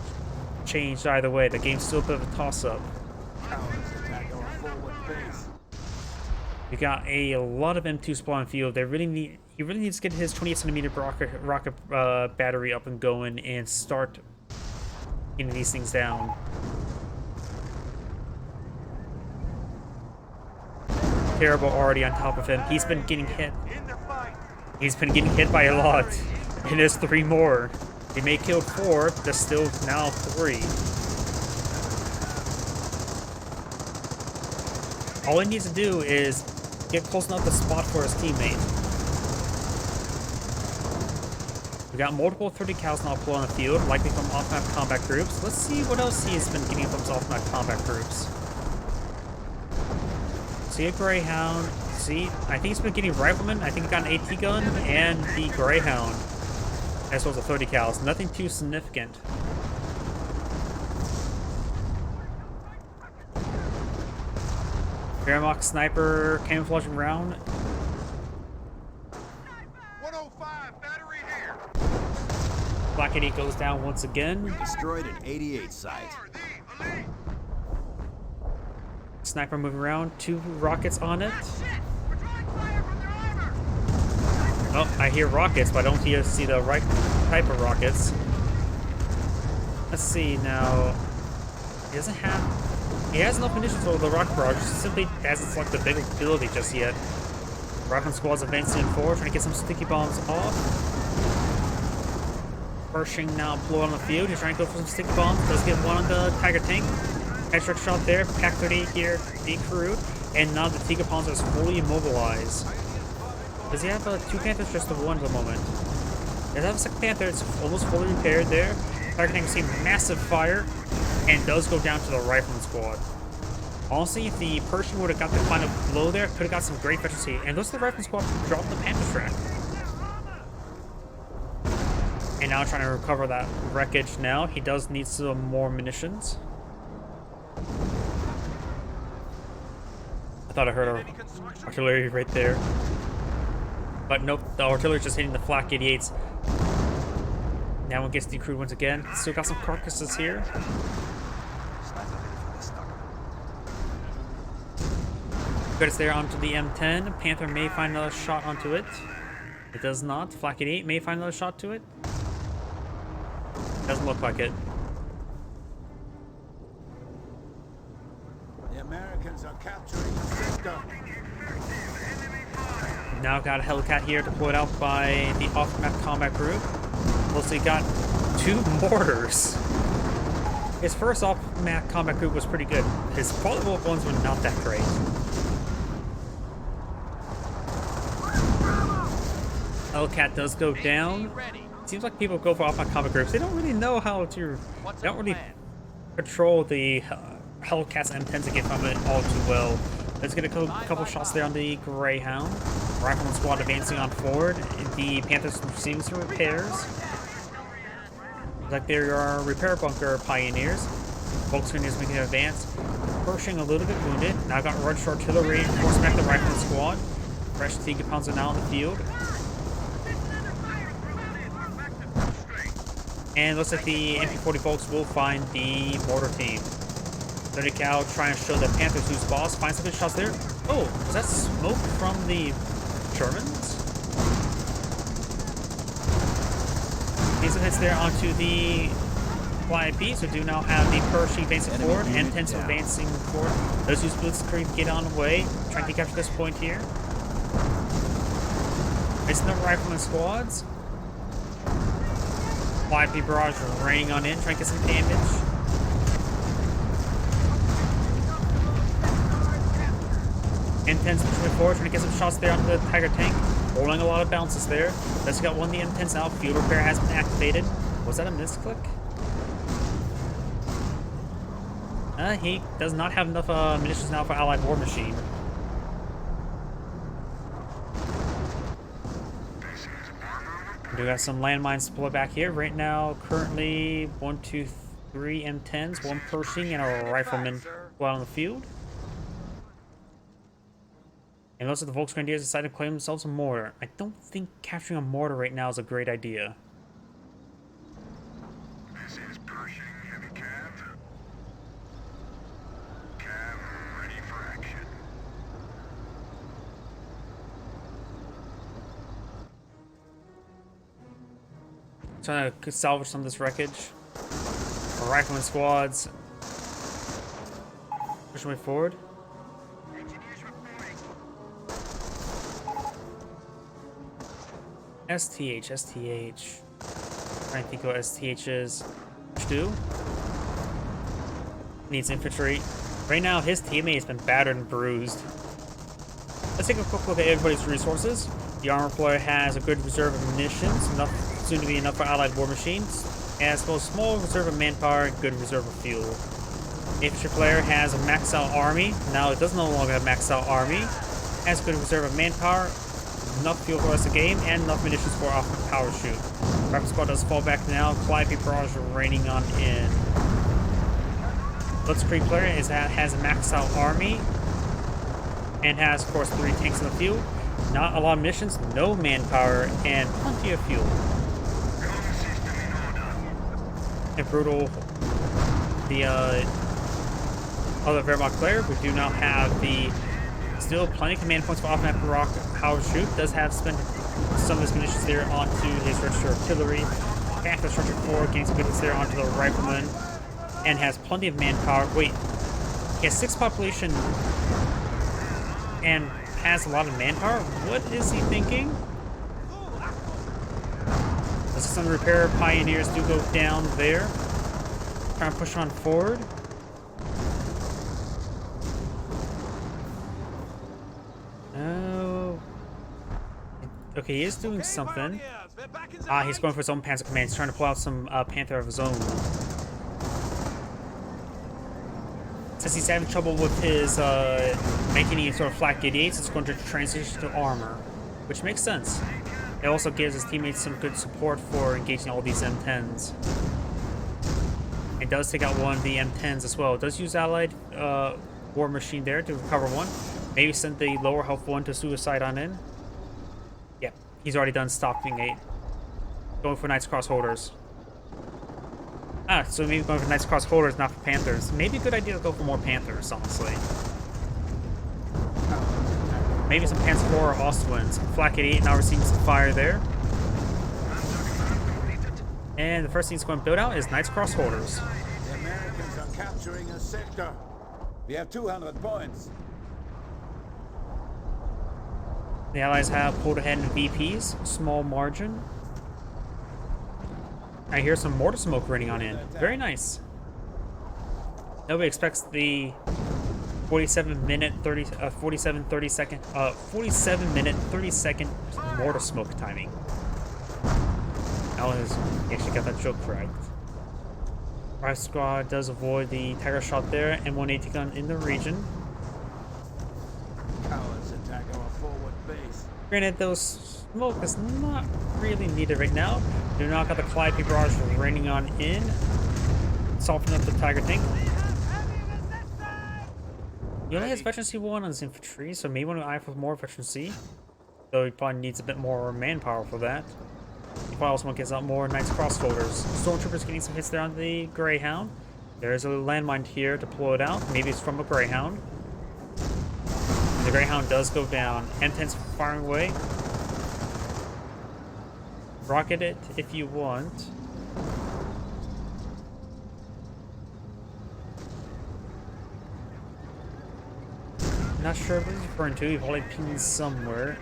change either way. The game's still a bit of a toss-up. You got a lot of M2 spawn field. He really needs to get his 28cm rocket battery up and going and start getting these things down. Terrible already on top of him. He's been getting hit. He's been getting hit by a lot. And there's 3 more. He may kill 4, there's still now 3. All he needs to do is get close enough to spot for his teammate. We got multiple 30 cals now pulled on the field, likely from off-map combat groups. Let's see what else he's been getting from his off-map combat groups. See a Greyhound. See, I think he's been getting Rifleman. I think he got an AT gun and the Greyhound, as well as the 30 cals. Nothing too significant. Fairmock sniper camouflaging round. 105 battery here. Black 88 goes down once again. Destroyed an 88 site. The elite. Sniper moving around. 2 rockets on it. Shit! We're drawing fire from their armor. Oh, I hear rockets, but I don't see the right type of rockets. Let's see now. He doesn't have. He has enough munitions for the rocket barrage, just simply hasn't selected the big ability just yet. Rifleman squad's advancing forward, trying to get some sticky bombs off. Pershing now employed on the field. He's trying to go for some sticky bombs. Does get one on the Tiger tank. Extra shot there. Pack 38 here, decrewed. And now the Tiger Ponza is fully immobilized. Does he have 2 Panthers? Just the 1 at the moment. He does have a second Panther. It's almost fully repaired there. Tiger tank received massive fire and does go down to the Rifleman squad. Honestly, if the Pershing would have got the final blow there, could have got some great efficiency. And those are the Rifleman squad dropped the Panther track. And now trying to recover that wreckage now. He does need some more munitions. I thought I heard artillery right there. But nope, the artillery is just hitting the flak 88s. Now one gets decrewed once again. Still got some carcasses here. Good, it's there onto the M10. Panther may find another shot onto it. It does not. Flak 88 may find another shot to it. Doesn't look like it. The Americans are capturing the sector. Now got a Hellcat here deployed out by the off-map combat group. Mostly got 2 mortars. His first off-map combat group was pretty good. His follow-up ones were not that great. Hellcat does go down. Seems like people go for off-map combat groups. They don't really know how to. They don't really control the Hellcat's M10s to get from it all too well. Let's get a couple shots there on the Greyhound. Rifleman squad advancing on forward. The Panthers receiving some repairs. Looks like there are repair bunker pioneers. Volkswagen is making an advance. Pershing a little bit wounded. Now got Rush artillery and force back the Rifleman squad. Fresh Tiga Panzer now on the field. And looks like the MP40 folks will find the mortar team. 30 cal trying to show the Panthers who's boss. Find some good shots there. Oh, was that smoke from the Germans? These hits there onto the YIPs, who do now have the Pershing advancing forward and M10s advancing forward. Those whose blitzkrieg get on the way, trying to capture this point here. Missing the Rifleman squads. YP barrage raining on in, trying to get some damage. M10s pushing forward, trying to get some shots there onto the Tiger tank. Rolling a lot of bounces there. Let's got one of the M10s now. Field repair has been activated. Was that a misclick? He does not have enough munitions now for Allied War Machine. We do got some landmines deployed back here. Right now, currently 1, 2, 3 M10s, 1 Pershing, and a Rifleman go out on the field. And most of the Volksgrenadiers decided to claim themselves a mortar. I don't think capturing a mortar right now is a great idea. This is Pershing Heavy Cav. Cav ready for action. Trying to salvage some of this wreckage. Our Rifleman squads pushing way forward. STH. Trying to think what STH is. 2. Needs infantry. Right now, his teammate has been battered and bruised. Let's take a quick look at everybody's resources. The armor player has a good reserve of munitions, enough soon to be enough for allied war machines, as well as small reserve of manpower and good reserve of fuel. The infantry player has a maxed out army. Now it does no longer have maxed out army. Has good reserve of manpower, enough fuel for the rest of the game, and enough munitions for off power shoot. Rapid squad does fall back now. Calliope barrage raining on in. Blitzkrieg player has a maxed out army and has, of course, 3 tanks in the field. Not a lot of missions, no manpower, and plenty of fuel. And Brutal, the other Wehrmacht player, we do not have the still plenty of command points for off-map rock power shoot. Does have spent some of his munitions there onto his register artillery. Panther structure 4, getting some good hits there onto the rifleman, and has plenty of manpower. Wait, he has 6 population and has a lot of manpower? What is he thinking? Some repair pioneers do go down there. Trying to push on forward. Oh. Okay, he is doing something. He's going for his own Panzer Command. He's trying to pull out some Panther of his own. Since he's having trouble with his making any sort of flak 88s, it's going to transition to armor, which makes sense. It also gives his teammates some good support for engaging all these M10s. It does take out one of the M10s as well. It does use allied war machine there to recover one. Maybe send the lower health one to suicide on in. Yep, he's already done stopping 8. Going for Knights Cross Holders. So maybe going for Knights Cross Holders, not for Panthers. Maybe a good idea to go for more Panthers, honestly. Maybe some Panzer 4 or Ostwinds. Flak 88 now receiving some fire there. And the first thing he's going to build out is Knights Cross Holders. The Americans are capturing a sector. We have 200 points. The Allies have pulled ahead in VPs, small margin. I hear some mortar smoke raining on in. Very nice. Nobody expects the 47 minute 30 second mortar smoke timing. Alan has actually got that joke correct. Our squad does avoid the Tiger shot there, and 180 gun in the region. Cowards attack our forward base. Granted, those smoke is not really needed right now. Do not got the Calliope barrage raining on in. Soften up the Tiger tank. He only has veteran C1 on his infantry, so maybe want to eye for more veteran C. Though he probably needs a bit more manpower for that. He probably also want to get out more Knights Cross Holders. Stormtroopers getting some hits there on the Greyhound. There's a landmine here to pull it out. Maybe it's from a Greyhound. The Greyhound does go down. M10's firing away. Rocket it if you want. Not sure what he's referring to. He probably pinged somewhere.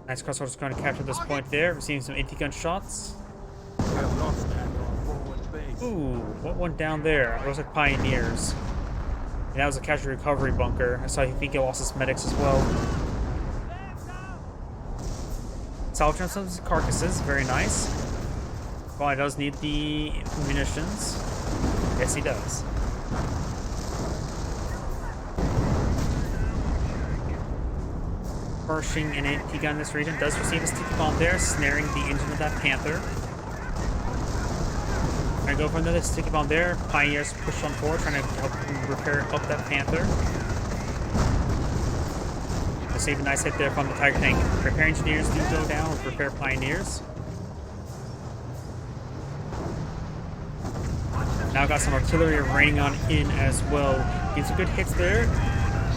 Nice crossroads is going to capture this point there. Receiving some anti-gun shots. Ooh, what went down there? It looks like Pioneers. And that was a casualty recovery bunker. So I think he lost his medics as well. Salvage on some carcasses, very nice. Well, he does need the munitions. Yes, he does. Pershing and anti-gun in this region does receive a sticky bomb there, snaring the engine of that Panther. Gonna go for another sticky bomb there. Pioneers push on forward, trying to help repair up that Panther. Receive a nice hit there from the Tiger tank. Repair engineers do go down with repair Pioneers. Now got some artillery raining on in as well. Getting some good hits there.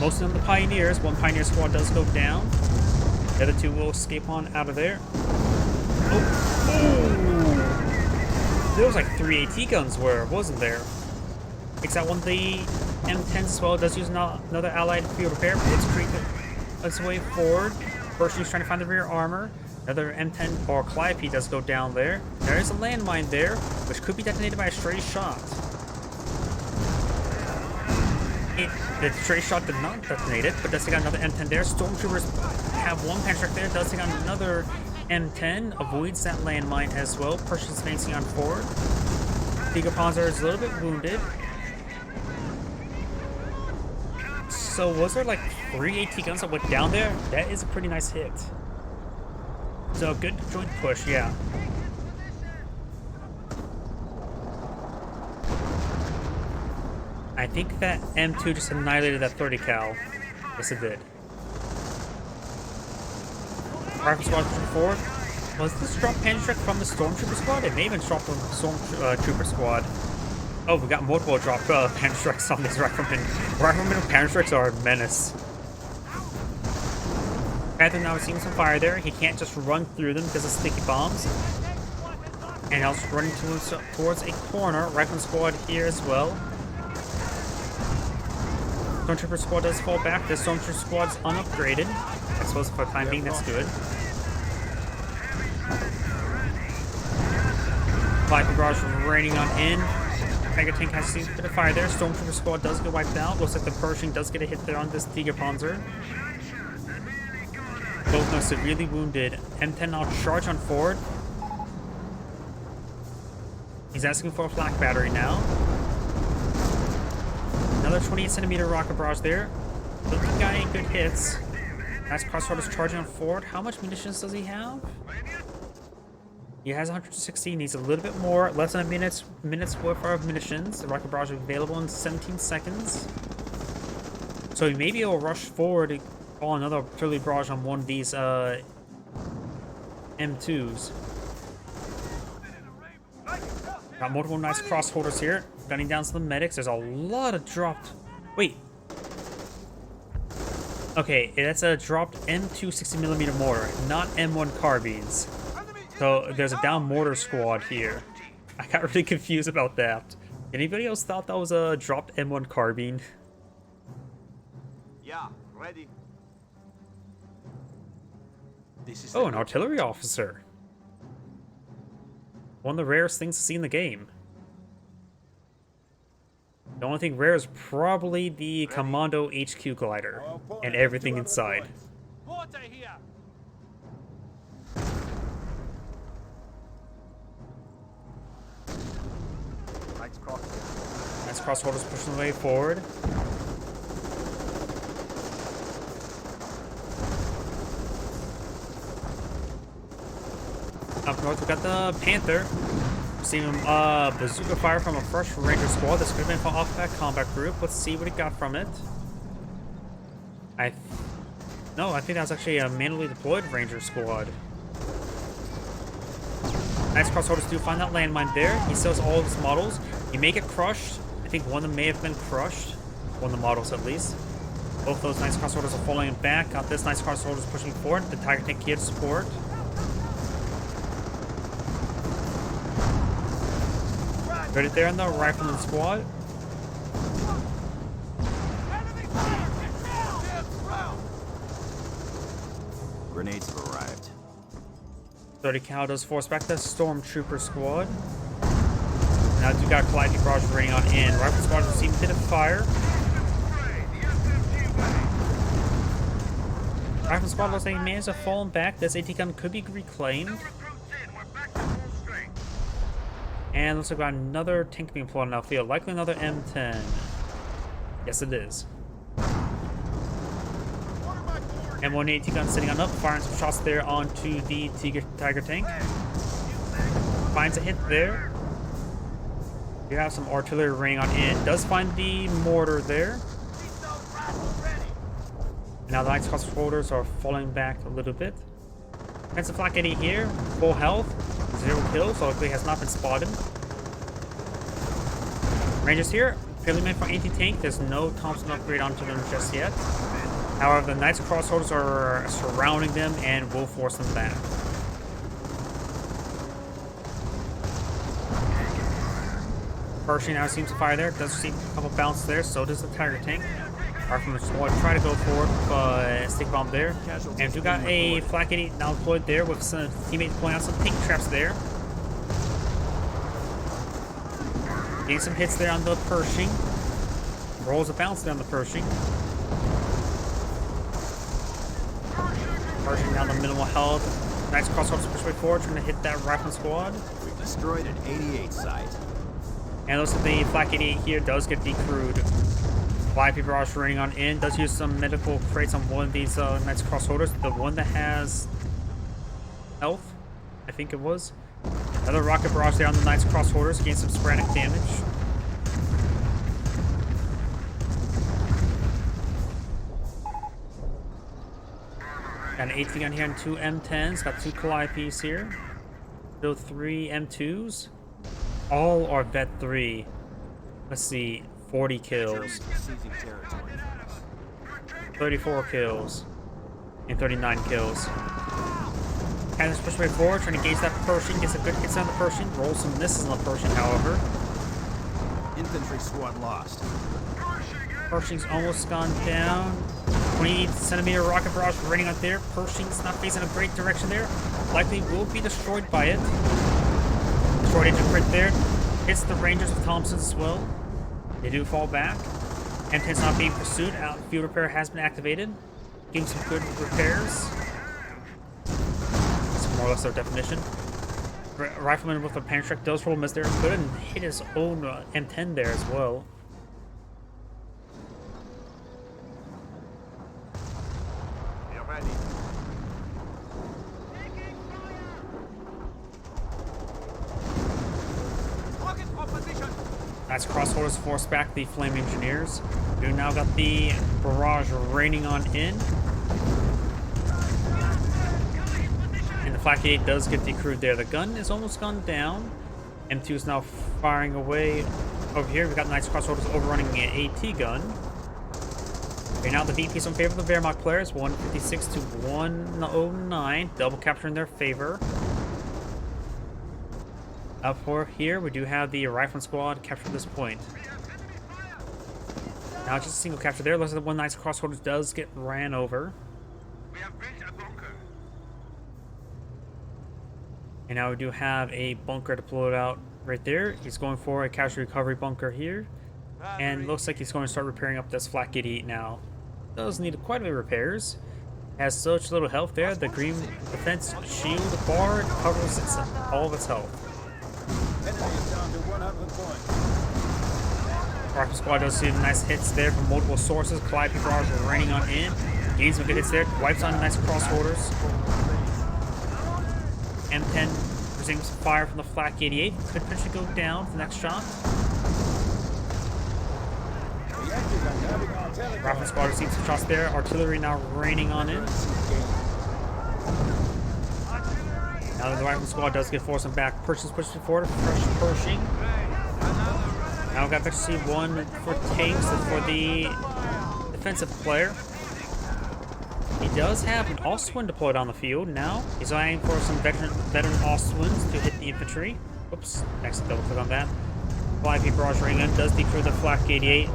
Most of them the Pioneers. One Pioneer squad does go down. The other two will escape on out of there. Oh! There was like 3 AT guns wasn't there? Takes out one of the M10s as well. It does use another allied field repair. It's creeping its way forward. First, he's trying to find the rear armor. Another M10 or Calliope does go down there. There is a landmine there, which could be detonated by a stray shot. The stray shot did not detonate it, but does take out another M10 there. Stormtroopers have one Panther there, does take out another M10, avoids that landmine as well. Pershing's advancing on forward. Tiger Panzer is a little bit wounded. So was there like 3 AT guns that went down there? That is a pretty nice hit. So good joint push, yeah. I think that M2 just annihilated that 30 cal. Yes, it did. Rifle squad pushing forward. Was this drop Panther from the Stormtrooper squad? It may have been dropped from the Stormtrooper squad. Oh, we got multiple drop Panther strikes on these riflemen. Riflemen and Panther strikes are a menace. Panther now seeing some fire there. He can't just run through them because of sticky bombs. And now it's running towards a corner. Rifleman squad here as well. Stormtrooper squad does fall back. The Stormtrooper squad's unupgraded. I suppose for the time being, that's good. Viper barrage raining on in. Tiger tank has seen a bit of fire there. Stormtrooper squad does get wiped out. Looks like the Pershing does get a hit there on this Tiger Panzer. Both are severely wounded. M10 now charge on forward. He's asking for a flak battery now. Another 28 centimeter rocket barrage there. Don't think got any good hits. Nice crossroad is charging on forward. How much munitions does he have? He has 160. Needs a little bit more. Less than a minute's worth of munitions. The rocket barrage is available in 17 seconds. So maybe he'll rush forward to call another artillery barrage on one of these M2s. Got multiple nice crossholders here. Gunning down some medics. There's a lot of dropped... Wait. Okay, that's a dropped M2 60mm mortar, not M1 carbines. So there's a down mortar squad here. I got really confused about that. Anybody else thought that was a dropped M1 carbine? Yeah, ready. This is Oh, an artillery officer. One of the rarest things to see in the game. The only thing rare is probably the Commando HQ glider and everything inside. Water here. Nice crossholders pushing the way forward. Up north, we got the Panther. Seeing him bazooka fire from a fresh Ranger squad. This could have been from off that combat group. Let's see what he got from it. No, I think that was actually a manually deployed Ranger squad. Nice crossholders do find that landmine there. He sells all of his models. He may get crushed. I think one of them may have been crushed. One of the models at least. Both those nice crossholders are falling back. Got this nice crossholders pushing forward. The Tiger tank here to support. Right there in the rifleman squad. Grenades have arrived. 30 cal does force back the Stormtrooper squad. Now you got Calliope barrage raining on in. Rifle squad has seen a bit of fire. Rifle squad looks like he managed to fall back. This AT gun could be reclaimed. And looks like we got another tank being plotted out field. Likely another M10. Yes, it is. M1 AT gun sitting on up, firing some shots there onto the Tiger tank. Finds a hit there. You have some artillery raining on in. Does find the mortar there. Now the nice crossholders are falling back a little bit. Defensive flak Eddie here, full health, 0 kills, so likely has not been spotted. Rangers here, fairly meant for anti-tank. There's no Thompson upgrade onto them just yet. However, the Knights crossholders are surrounding them and will force them back. Pershing now seems to fire there. Does receive a couple bounces there, so does the Tiger tank. Rifleman squad try to go forward, but stick bomb there. And we got a flak 88 now deployed there with some teammates pulling out some pink traps there. Getting some hits there on the Pershing. Rolls a bounce there on the Pershing. Pershing down the minimal health. Nice crossovers push way forward, trying to hit that Rifleman squad. We've destroyed an 88 site. And looks like the flak 88 here does get decrewed. VIP barrage raining on in. Does use some medical crates on one of these Knights crossholders. The one that has health, I think it was. Another rocket barrage there on the Knights crossholders, gain some sporadic damage. Got an 18 gun here and 2 M10s. Got 2 Calliopes here. Still 3 M2s. All are vet 3. Let's see. 40 kills. 34 kills. And 39 kills. And let's push way forward, trying to gauge that Pershing. Gets a good hit on the Pershing. Rolls some misses on the Pershing, however. Infantry squad lost. Pershing's almost gone down. 28 centimeter rocket barrage raining out there. Pershing's not facing a great direction there. Likely will be destroyed by it. Destroyed agent crit there. Hits the Rangers with Thompsons as well. They do fall back. M10's not being pursued. Field repair has been activated. Giving some good repairs. That's more or less their definition. Rifleman with a panic strike does roll a miss there. Couldn't hit his own M10 there as well. As crossholders force back the Flame Engineers. We now got the barrage raining on in. And the flak 8 does get decrewed there. The gun is almost gone down. M2 is now firing away over here. We've got Knights crossholders overrunning an AT gun. Okay, now the VP is in favor of the Wehrmacht players. 156 to 109. Double capture in their favor. Up for here, we do have the Rifleman squad captured this point. Now just a single capture there. Looks like the one Knights crossholders does get ran over. We have built a bunker. And now we do have a bunker deployed out right there. He's going for a casualty recovery bunker here. And looks like he's going to start repairing up this flak 88 now. Does need quite a bit of repairs. Has such little health there. The green defense shield bar covers all of its health. Enemy is down to 100 points. Rifle squad does see nice hits there from multiple sources. Calliope barrage raining on in. Gains some good hits there. Wipes on nice crossholders. M10 resumes fire from the flak 88. Could potentially go down for the next shot. The Yankees are having artillery. Rifle squad receives some shots there. Artillery now raining on in. Now the Rifle squad does get forced back. Pershing's pushing forward. Fresh Pershing. Now we've got to see one for tanks and for the defensive player. He does have an Ostwind deployed on the field now. He's eyeing for some veteran Ostwinds to hit the infantry. Oops, next double click on that. VIP barrage raining in does decrew the flak 88.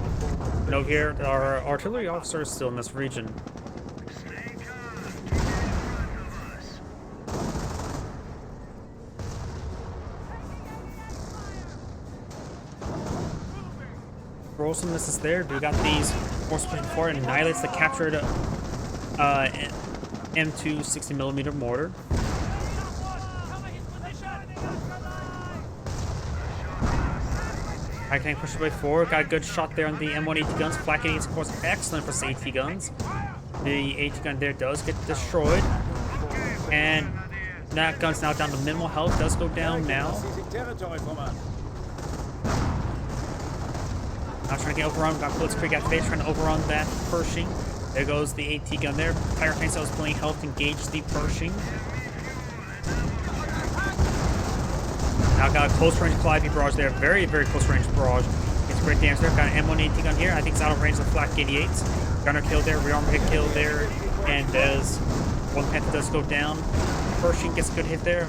And over here, our artillery officer is still in this region. Roll some misses there. We got these force pushing forward and annihilates the captured M2 60mm mortar. I can push away forward. Got a good shot there on the M1 AT guns. Flak 88 is of course excellent for AT guns. The AT gun there does get destroyed, and that gun's now down to minimal health. Does go down now. Now trying to get overrun. Got Blitzkrieg activated, trying to overrun that Pershing. There goes the AT gun there. Tire Paint Cell is pulling health, engage the Pershing. Now got a close range Calliope barrage there. Very, very close range barrage. Gets great damage there. Got an M1 AT gun here. I think it's out of range of the flak 88s. Gunner kill there, rearm hit kill there. And does one Panther does go down. Pershing gets a good hit there.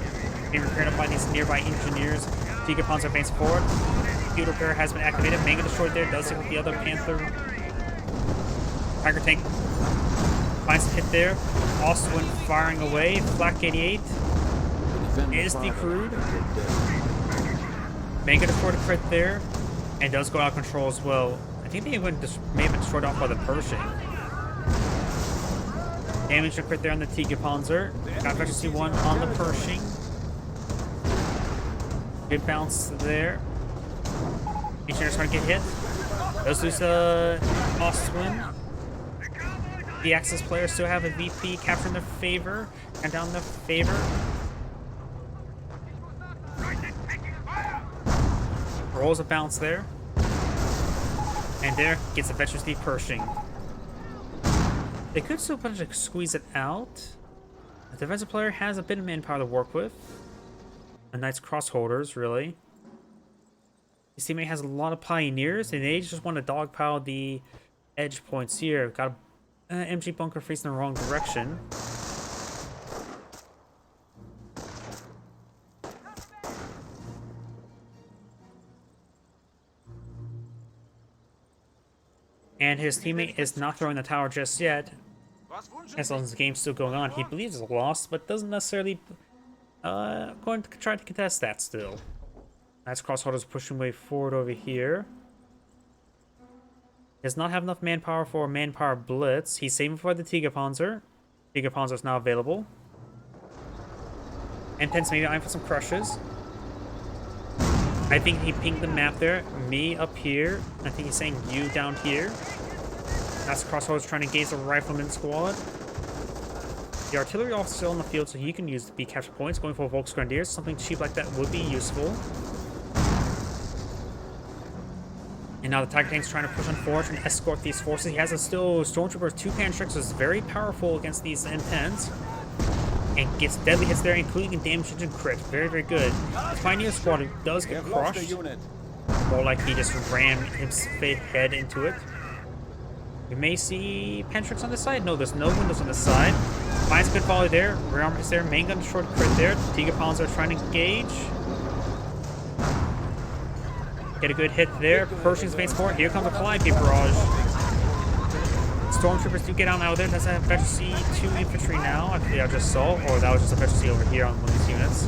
Being repaired up by these nearby engineers. Tiger Panzer advances forward. Field repair has been activated. Magno destroyed there. Does hit with the other Panther. Tiger tank finds a hit there. Ostwind firing away. Flak 88 is decrewed. May get afford a crit there, and does go out of control as well. I think they may have been destroyed off by the Pershing. Damage to crit there on the Tiga Panzer. Got efficiency 1 on the Pershing. Good bounce there. Engineer's trying to get hit. Does lose Ostwind. The Axis players still have a VP capturing their favor and down their favor. Rolls a bounce there. And there gets a veteran speed Pershing. They could still potentially squeeze it out. The defensive player has a bit of manpower to work with. A nice crossholders, really. His teammate has a lot of pioneers, and they just want to dogpile the edge points here. Got an MG bunker facing the wrong direction. And his teammate is not throwing the tower just yet. As long as the game's still going on, he believes it's lost, but doesn't necessarily going to try to contest that still. That's crossholders pushing way forward over here. He does not have enough manpower for a manpower blitz. He's saving for the Tiga Panzer. Tiga Panzer is now available. And Pence maybe eyeing for some crushes. I think he pinged the map there. Me up here. I think he's saying you down here. That's crossholders trying to engage the rifleman squad. The artillery officer still on the field, so he can use the B capture points. Going for Volks Grenadiers, something cheap like that would be useful. And now the Tiger Tank's trying to push on forward and escort these forces. He has a still Stormtroopers 2 Pantrix, so is very powerful against these M10s. And gets deadly hits there, including a damage engine crit. Very, very good. The Pioneer Squad does get crushed. More like he just rammed his head into it. We may see Pantrix on this side. No, there's no windows on this side. Finds a good volley there. Rear armor is there. Main gun destroyed crit there. Tiga Panzer are trying to engage. Get a good hit there. Pershing's main support. Here comes a Calliope barrage. Stormtroopers do get out of there. Does have efficiency 2 infantry now. I believe I just saw. Or that was just efficiency over here on one of these units.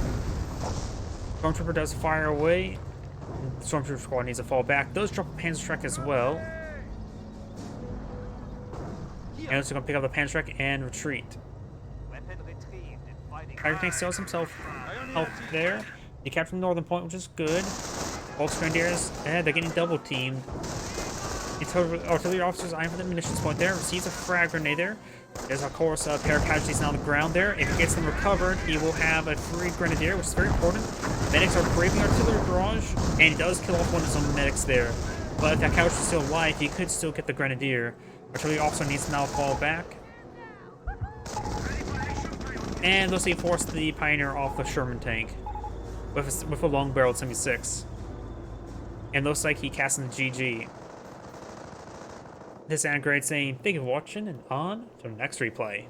Stormtrooper does fire away. Stormtrooper squad needs to fall back. Does drop a Panzer Trek as well. And it's going to pick up the Panzer Trek and retreat. Tiger Tank sells himself health there. He captured the northern point, which is good. Volks Grenadiers, they're getting double teamed. Artillery officers eyeing for the munitions point there. Receives a frag grenade there. There's of course a pair of casualties now on the ground there. If he gets them recovered, he will have a free grenadier, which is very important. Medics are braving artillery barrage, and he does kill off one of his own medics there. But if that casualty is still alive, he could still get the grenadier. Artillery officer needs to now fall back. And they'll see force the Pioneer off the Sherman tank with a long-barreled 76. And looks like he cast in the GG. This Anagrade saying, thank you for watching and on to the next replay.